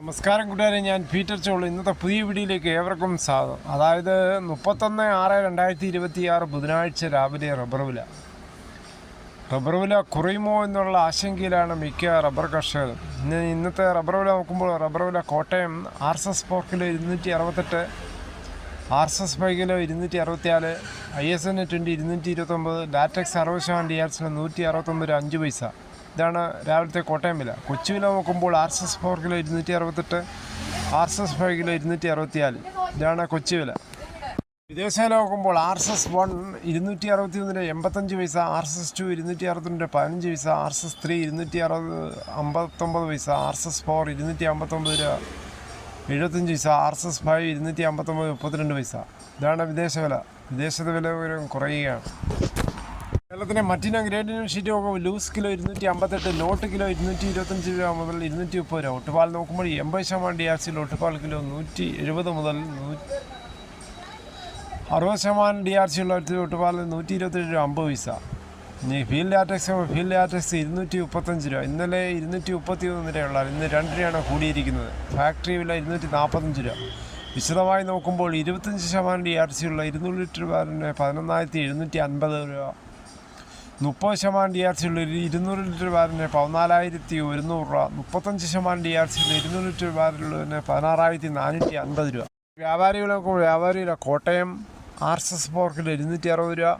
നമസ്കാരം കൂട്ടുകാരെ, ഞാൻ പീറ്റർ ചോള്. ഇന്നത്തെ പുതിയ വീഡിയോയിലേക്ക് ഏവർക്കും സ്വാഗതം. അതായത് 31/6/2026 ബുധനാഴ്ച രാവിലെ റബ്ബർ വില കുറയുമോ എന്നുള്ള ആശങ്കയിലാണ് മിക്ക റബ്ബർ കർഷകരും. ഇന്നത്തെ റബ്ബർ വില നോക്കുമ്പോൾ റബ്ബർ വില Kottayam RSS 4 kilo 268, RSS 5 kilo 264, ISN 20 229, latex 60% DRCന് 169 രൂപ 5 പൈസ. ഇതാണ് രാവിലത്തെ കോട്ടയം വില. കൊച്ചി വില നോക്കുമ്പോൾ RSS 4 കിലോ 268, RSS 5 കിലോ 264. ഇതാണ് കൊച്ചി വില. വിദേശ വില നോക്കുമ്പോൾ RSS 1 261 85 പൈസ, RSS 2 262 15 പൈസ, RSS 3 259 പൈസ, RSS 4 259 രൂപ 75 പൈസ, RSS 5 259 32 പൈസ. ഇതാണ് വിദേശ വില. വിദേശത്തെ വില കുറയുകയാണ്. കേരളത്തിലെ മറ്റിന ഗ്രേഡിനും ഷീറ്റ് നോക്കുമ്പോൾ ലൂസ് കിലോ 258, ലോട്ട് കിലോ 225 രൂപ മുതൽ 230 രൂപ. ഒട്ടുപാൽ നോക്കുമ്പോൾ 80% DRC ഒട്ടുപാൽ കിലോ 170 മുതൽ 60% DRC ഉള്ള ഒട്ടുപാൽ 127 രൂപ 50 പൈസ. ഇനി ഫീൽഡ് ലാറ്റക്സ് 235 രൂപ. ഇന്നലെ 231 രൂപയുള്ള ഇന്ന് 2 രൂപയാണ് കൂടിയിരിക്കുന്നത്. ഫാക്ടറി വില 245 രൂപ. വിശദമായി നോക്കുമ്പോൾ 25% DRC ഉള്ള 200 ലിറ്റർ ബാരലിന് 11,750 രൂപ. 30% DRC ഉള്ള 200 ലിറ്റർ ബാരലിന് 14,100 രൂപ. 35% DRC ഉള്ള 200 ലിറ്റർ ബാരലിന് 16,450 രൂപ. വ്യാപാരി വില കോട്ടയം RSS 4 കിലോ 260 രൂപ,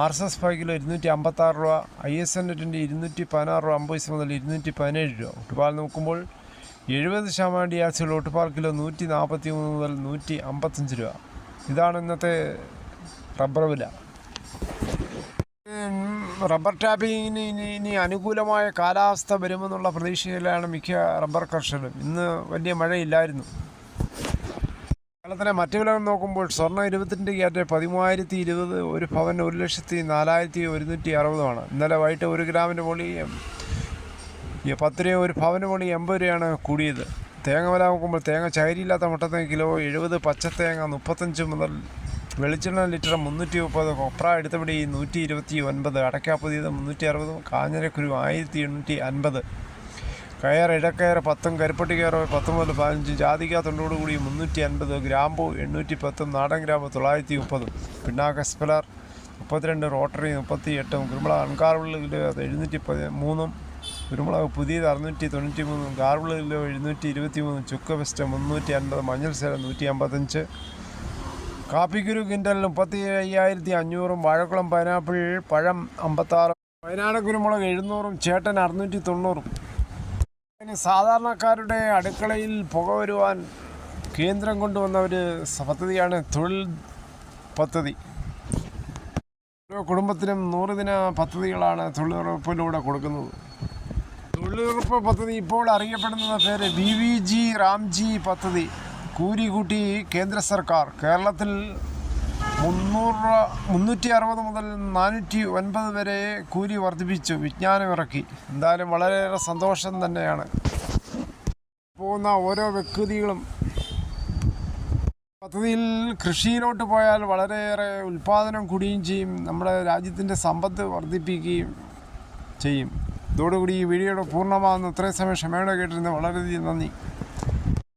RSS 5 കിലോ 256 രൂപ, ISN 20 216 രൂപ 50 പൈസ മുതൽ 217 രൂപ. ഒട്ടുപാൽ നോക്കുമ്പോൾ 70% DRC ഉള്ള ഒട്ടുപാൽ കിലോ 143 മുതൽ 155 രൂപ. ഇതാണ് ഇന്നത്തെ റബ്ബർ വില. റബ്ബർ ടാപ്പിങ്ങിന് ഇനി അനുകൂലമായ കാലാവസ്ഥ വരുമെന്നുള്ള പ്രതീക്ഷയിലാണ് മിക്ക റബ്ബർ കർഷകരും. ഇന്ന് വലിയ മഴയില്ലായിരുന്നു. കേരളത്തിലെ മറ്റു വിലകൾ നോക്കുമ്പോൾ സ്വർണ്ണം 22 ക്യാരറ്റ് 13,020, ഒരു പവന് 1,04,160. ഇന്നലെ വൈകിട്ട് 1 ഗ്രാമിൻ്റെ പൊളി 10 രൂപ, ഒരു പവന് പൊളി 80 രൂപയാണ് കൂടിയത്. തേങ്ങ വില നോക്കുമ്പോൾ തേങ്ങ ചകിരിയില്ലാത്ത മുട്ടത്തേങ്ങ കിലോ 70, പച്ചത്തേങ്ങ 35 മുതൽ, വെളിച്ചെണ്ണ ലിറ്റർ 330, കൊപ്ര എടുത്തപടി 129, അടയ്ക്ക പുതിയത് 360, കാഞ്ഞിരക്കുരു 1,850, കയർ ഇടക്കയർ 10, കരിപ്പട്ടി കയർ 10 മുതൽ 15, ജാതിക്ക തൊണ്ടോടുകൂടി 350, ഗ്രാമ്പു 810, നാടൻ ഗ്രാമ്പു 930, പിണ്ണാക്ക് എസ്പെലർ 32, റോട്ടറി 38, കുരുമുളക് അൺകാർബിൾ കിലോ 713, കുരുമുളക് പുതിയത് 693, കാർബിൾ കിലോ 723, ചുക്ക് വെസ്റ്റ് 350, മഞ്ഞൾ സേല 155, കാപ്പിക്കുരു കിൻഡലിന് 35,500, വാഴക്കുളം പൈനാപ്പിൾ പഴം 56, വയനാട് കുരുമുളക് 700, ചേട്ടൻ 690. സാധാരണക്കാരുടെ അടുക്കളയിൽ പുക വരുവാൻ കേന്ദ്രം കൊണ്ടുവന്ന ഒരു പദ്ധതിയാണ് തൊഴിൽ പദ്ധതി. ഓരോ കുടുംബത്തിനും 100 ദിന പദ്ധതികളാണ് തൊഴിലുറപ്പിലൂടെ കൊടുക്കുന്നത്. തൊഴിലുറപ്പ് പദ്ധതി ഇപ്പോൾ അറിയപ്പെടുന്ന പേര് BVG റാംജി പദ്ധതി. കൂലി കൂട്ടി കേന്ദ്ര സർക്കാർ. കേരളത്തിൽ 360 മുതൽ 409 വരെ കൂലി വർദ്ധിപ്പിച്ചു. വിജ്ഞാനം ഇറക്കി. എന്തായാലും വളരെയേറെ സന്തോഷം തന്നെയാണ്. പോകുന്ന ഓരോ വ്യക്തികളും പദ്ധതിയിൽ കൃഷിയിലോട്ട് പോയാൽ വളരെയേറെ ഉൽപ്പാദനം കൂടുകയും ചെയ്യും. നമ്മുടെ രാജ്യത്തിൻ്റെ സമ്പത്ത് വർദ്ധിപ്പിക്കുകയും ചെയ്യും. ഇതോടുകൂടി ഈ വീഡിയോയുടെ പൂർണ്ണമാകുന്ന ഇത്രയും സമയം ക്ഷമയോടെ കേട്ടിരുന്നത് വളരെയധികം നന്ദി.